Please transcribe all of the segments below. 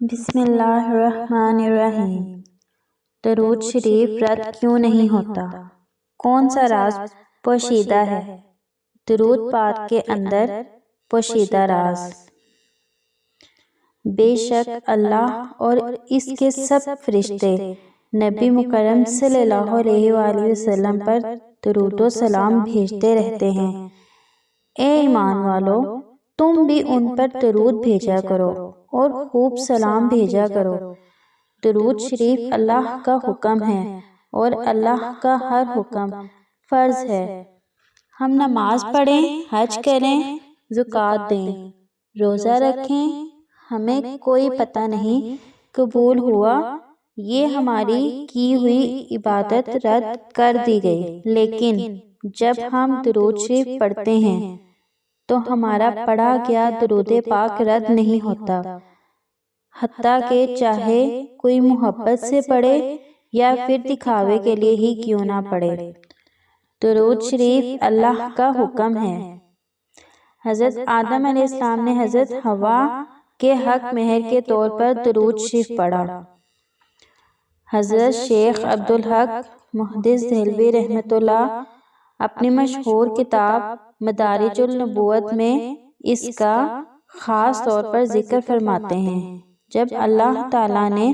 بسم اللہ الرحمن الرحیم۔ درود شریف رد کیوں نہیں ہوتا؟ کون سا راز پوشیدہ ہے درود پاک کے اندر؟ پوشیدہ راز بے شک اللہ اور اس کے سب فرشتے نبی مکرم صلی اللہ علیہ وآلہ وسلم پر درود و سلام بھیجتے رہتے ہیں۔ اے ایمان والو، تم بھی ان پر درود بھیجا کرو اور خوب سلام بھیجا کرو۔ درود شریف اللہ کا حکم ہے اور اللہ کا ہر حکم فرض ہے۔ ہم نماز پڑھیں، حج کریں، زکوٰۃ دیں، روزہ رکھیں، ہمیں کوئی پتہ نہیں قبول ہوا، یہ ہماری کی ہوئی عبادت رد کر دی گئی۔ لیکن جب ہم درود شریف پڑھتے ہیں تو ہمارا پڑھا گیا درود پاک رد نہیں ہوتا، حتیٰ کہ چاہے کوئی محبت سے پڑھے یا پھر دکھاوے کے لیے ہی کیوں نہ پڑھے۔ درود شریف اللہ کا حکم ہے۔ حضرت آدم علیہ السلام نے حضرت حوا کے حق مہر کے طور پر درود شریف پڑھا۔ حضرت شیخ عبدالحق محدث دہلوی رحمۃ اللہ اپنی مشہور کتاب مدارج النبوت میں اس کا خاص طور پر ذکر فرماتے ہیں۔ جب اللہ تعالیٰ نے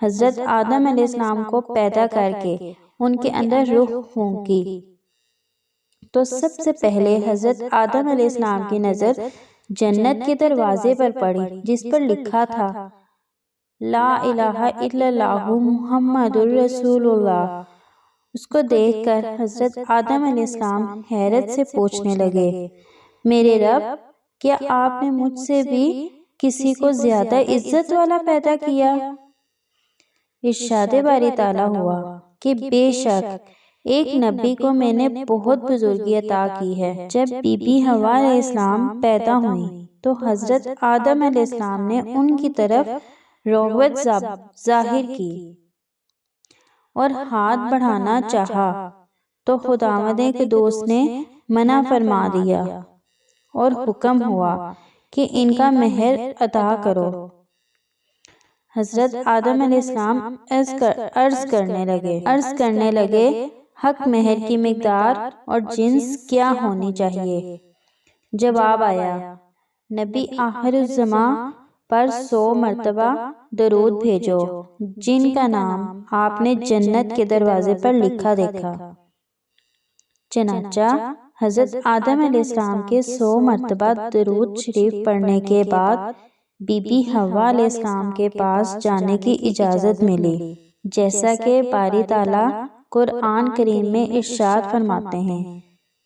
حضرت آدم علیہ السلام کو پیدا کر کے ان کے اندر روح پھونکی تو سب سے پہلے حضرت آدم علیہ السلام کی نظر جنت کے دروازے پر پڑی، جس پر لکھا تھا لا الہ الا اللہ محمد الرسول اللہ۔ اس کو دیکھ کر حضرت آدم علیہ السلام حیرت سے پوچھنے لگے، میرے رب، کیا آپ نے مجھ سے بھی کسی کو زیادہ عزت والا پیدا کیا؟ ارشاد باری تعالیٰ ہوا کہ بے شک ایک نبی کو میں نے بہت بزرگی عطا کی ہے۔ جب بی بی حوا علیہ السلام پیدا ہوئیں تو حضرت آدم علیہ السلام نے ان کی طرف رغبت ظاہر کی اور ہاتھ بڑھانا چاہا تو خداوند قدوس نے منع فرما دیا اور حکم ہوا کہ ان کا مہر ادا کرو۔ حضرت آدم علیہ السلام عرض کرنے لگے حق مہر کی مقدار اور جنس کیا ہونی چاہیے؟ جواب آیا، نبی آخر الزماں پر 100 مرتبہ درود بھیجو، جن کا نام آپ نے جنت کے دروازے پر لکھا دیکھا۔ چنانچہ حضرت آدم علیہ السلام کے 100 مرتبہ درود شریف پڑھنے کے بعد بی بی حوا علیہ السلام کے پاس جانے کی اجازت ملی، جیسا کہ باری تعالیٰ قرآن کریم میں ارشاد فرماتے ہیں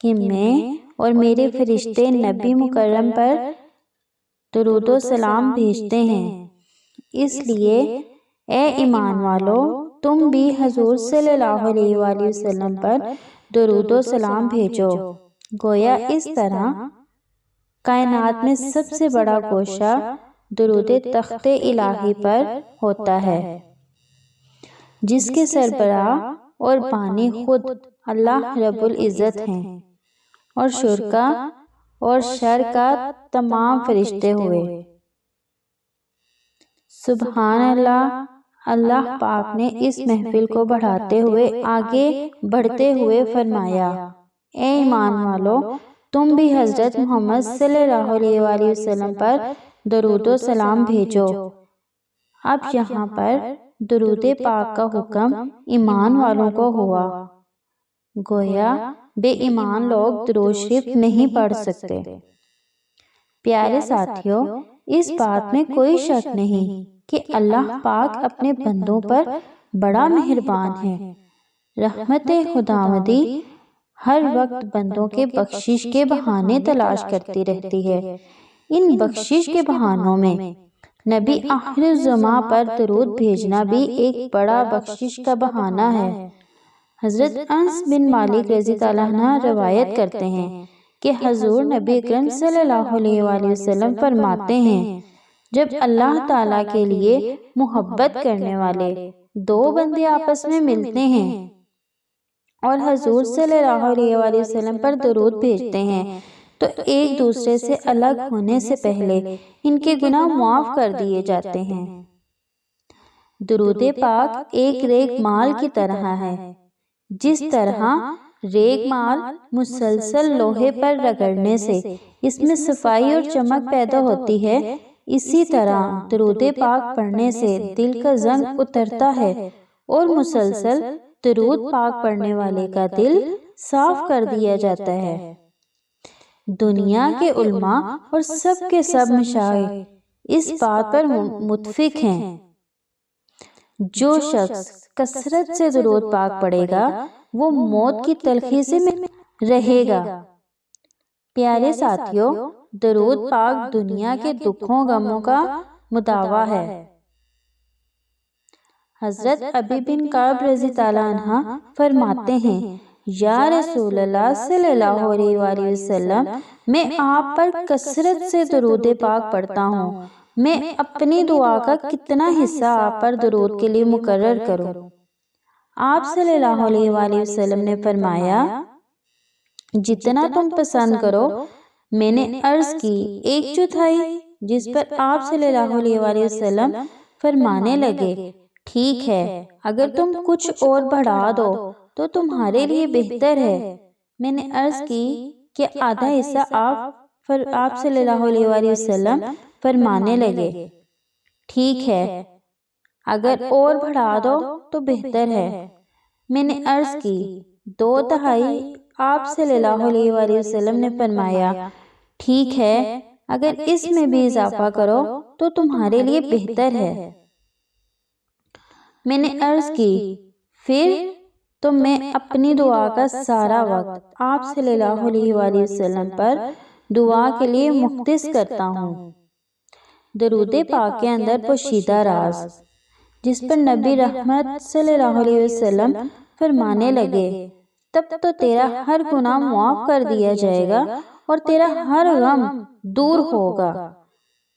کہ میں اور میرے فرشتے نبی مکرم پر درود و سلام بھیجتے ہیں، اس لیے اے ایمان والو، تم بھی حضور صلی اللہ علیہ وآلہ وسلم پر درود و سلام بھیجو۔ گویا اس طرح کائنات میں سب سے بڑا گوشہ درود تخت الہی پر ہوتا ہے، جس کے سربراہ اور بانی خود اللہ رب العزت ہیں، اور شرکا اور شرکا تمام فرشتے ہوئے۔ سبحان اللہ۔ اللہ پاک نے اس محفل کو بڑھاتے ہوئے آگے بڑھتے ہوئے فرمایا، اے ایمان والو، تم بھی حضرت محمد صلی اللہ علیہ وآلہ وسلم پر درود و سلام بھیجو۔ اب یہاں پر درود پاک کا حکم ایمان والوں کو ہوا، گویا بے ایمان لوگ درود شریف نہیں پڑھ سکتے۔ پیارے ساتھیو، اس بات میں کوئی شک نہیں کہ اللہ پاک اپنے بندوں پر بڑا مہربان ہے۔ رحمت خداوندی ہر وقت بندوں کے بخشش کے بہانے تلاش کرتی رہتی ہے۔ ان بخشش کے بہانوں میں نبی آخر الزماں پر درود بھیجنا بھی ایک بڑا بخشش کا بہانہ ہے۔ حضرت انس بن مالک رضی اللہ عنہ روایت کرتے ہیں کہ حضور نبی اکرم صلی اللہ علیہ وآلہ وسلم فرماتے ہیں، جب اللہ تعالیٰ کے لیے محبت کرنے والے دو بندے آپس میں ملتے ہیں اور حضور صلی اللہ علیہ وآلہ وسلم پر درود بھیجتے ہیں تو ایک دوسرے سے الگ ہونے سے پہلے ان کے گناہ معاف کر دیے جاتے ہیں۔ درود پاک ایک ریگ مال کی طرح ہے۔ جس طرح ریگ مال مسلسل لوہے پر رگڑنے سے اس میں صفائی اور چمک پیدا ہوتی ہے، اسی طرح درود پاک پڑھنے سے دل کا زنگ اترتا ہے اور مسلسل درود پاک پڑھنے والے کا دل صاف کر دیا جاتا ہے۔ دنیا کے علماء اور سب کے سب مشائخ اس بات پر متفق ہیں، جو شخص کثرت سے درود پاک پڑھے گا وہ موت کی تلخی سے رہے گا۔ پیارے ساتھیوں، درود پاک دنیا کے دکھوں غموں کا مداوا ہے۔ حضرت ابی بن کعب رضی اللہ عنہ فرماتے ہیں، یا رسول اللہ صلی اللہ علیہ وآلہ وسلم، میں آپ پر کثرت سے درود پاک پڑھتا ہوں، میں اپنی دعا کا کتنا حصہ آپ پر درود کے لیے مقرر کروں؟ آپ صلی اللہ علیہ وآلہ وسلم نے فرمایا، جتنا تم پسند کرو۔ میں نے عرض کی، 1/4، جس پر آپ صلی اللہ علیہ وآلہ وسلم فرمانے لگے، ٹھیک ہے، اگر تم کچھ اور بڑھا دو تو تمہارے لیے بہتر ہے۔ میں نے عرض کی کہ آدھا حصہ۔ آپ صلی اللہ علیہ وآلہ وسلم فرمانے لگے، ٹھیک ہے، اگر اور بڑھا دو تو بہتر ہے۔ میں نے عرض کی 2/3۔ آپ صلی اللہ علیہ وآلہ وسلم نے فرمایا، ٹھیک ہے، اگر اس میں بھی اضافہ کرو تو تمہارے لیے بہتر ہے۔ میں نے عرض کی، پھر تو میں اپنی دعا کا سارا وقت آپ صلی اللہ علیہ وآلہ وسلم پر دعا کے لیے مختص کرتا ہوں۔ درود پاک کے اندر پوشیدہ راز، جس پر نبی رحمت صلی اللہ علیہ وسلم فرمانے لگے، تب تو تیرا ہر گناہ معاف کر دیا جائے گا اور تیرا ہر غم دور ہوگا۔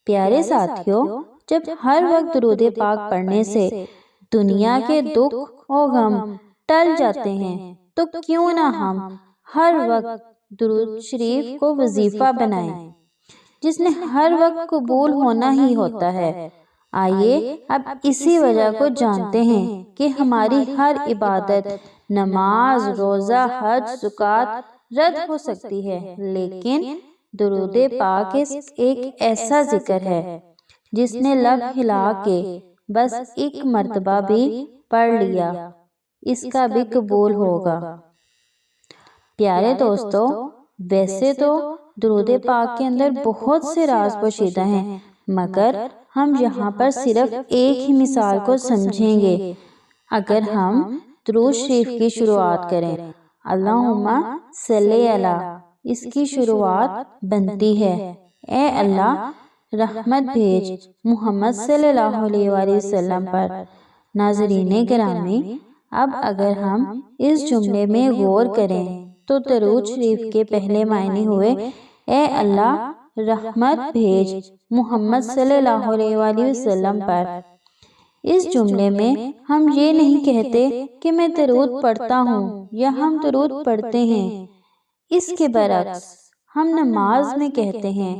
پیارے ساتھیوں، جب ہر وقت درود پاک پڑھنے سے دنیا کے دکھ اور غم ٹل جاتے ہیں تو کیوں نہ ہم ہر وقت درود شریف کو وظیفہ بنائیں، جس نے ہر وقت قبول ہونا ہی ہوتا ہے۔ آئیے اب اسی وجہ کو جانتے ہیں کہ ہماری ہر عبادت، نماز، روزہ، حج، زکوٰۃ رد ہو سکتی ہے، لیکن درود پاک ایک ایسا ذکر ہے جس نے لب ہلا کے بس ایک مرتبہ بھی پڑھ لیا، اس کا بھی قبول ہوگا۔ پیارے دوستو، ویسے تو درود پاک کے اندر بہت سے راز پوشیدہ ہیں، مگر ہم یہاں پر صرف ایک ہی مثال کو سمجھیں گے۔ اگر ہم درود شریف کی شروعات کریں، اللہم صلی علی، اس کی شروعات بنتی ہے، اے اللہ رحمت بھیج محمد صلی اللہ علیہ وآلہ وسلم پر۔ ناظرین گرامی، اب اگر ہم اس جملے میں غور کریں تو درود شریف کے پہلے معنی ہوئے، اے اللہ رحمت بھیج محمد صلی اللہ علیہ وآلہ وسلم پر۔ اس جملے میں ہم یہ نہیں کہتے کہ میں درود پڑھتا ہوں یا ہم درود پڑھتے ہیں، اس کے برعکس ہم نماز میں کہتے ہیں،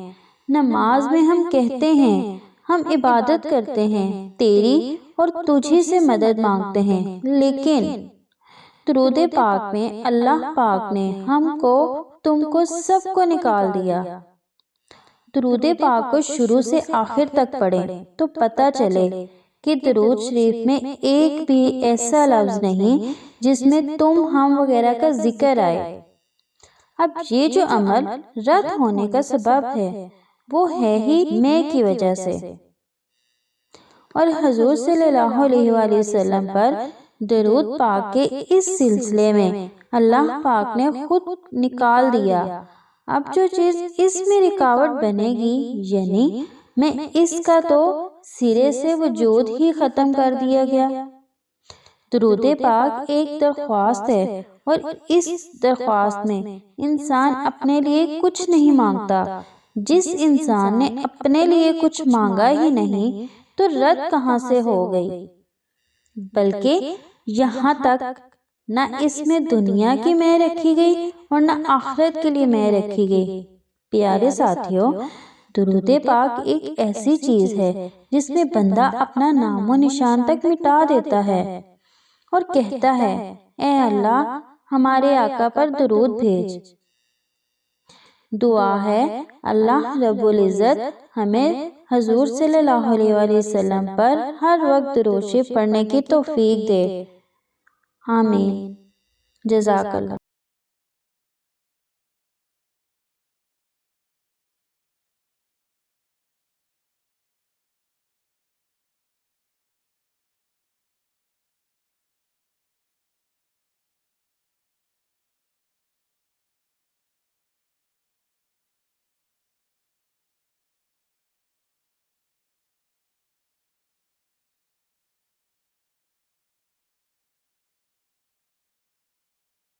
نماز میں ہم کہتے ہیں، ہم عبادت کرتے ہیں، تیری اور تجھی سے مدد مانگتے ہیں، لیکن درود پاک میں اللہ پاک نے ہم کو، تم کو، سب کو نکال دیا۔ درود پاک کو شروع سے آخر تک پڑھیں تو پتہ چلے کہ درود شریف میں ایک بھی ایسا لفظ نہیں جس میں تم، ہم وغیرہ کا ذکر آئے۔ اب یہ جو عمل رد ہونے کا سبب ہے وہ ہے ہی میں کی وجہ سے، اور حضور صلی اللہ علیہ وآلہ وسلم پر درود پاک کے اس سلسلے میں اللہ پاک نے خود نکال دیا۔ اب جو چیز اس میں رکاوٹ بنے گی، یعنی میں اس کا تو سرے سے وجود ہی ختم کر دیا گیا۔ درود پاک ایک درخواست ہے، اور اس درخواست میں انسان اپنے لیے کچھ نہیں مانگتا۔ جس انسان نے اپنے لیے کچھ مانگا ہی نہیں تو رد کہاں سے ہو گئی؟ بلکہ یہاں تک نہ اس میں دنیا کی میں رکھی گئی اور نہ آخرت کے لیے میں رکھی گئی۔ پیارے ساتھیوں، درود پاک ایک ایسی چیز ہے جس میں بندہ اپنا نام و نشان تک مٹا دیتا ہے اور کہتا ہے اے اللہ ہمارے آقا پر درود بھیج۔ دعا ہے اللہ رب العزت ہمیں حضور صلی اللہ علیہ وسلم پر ہر وقت درود شریف پڑھنے کی توفیق دے، آمین۔ جزاک اللہ۔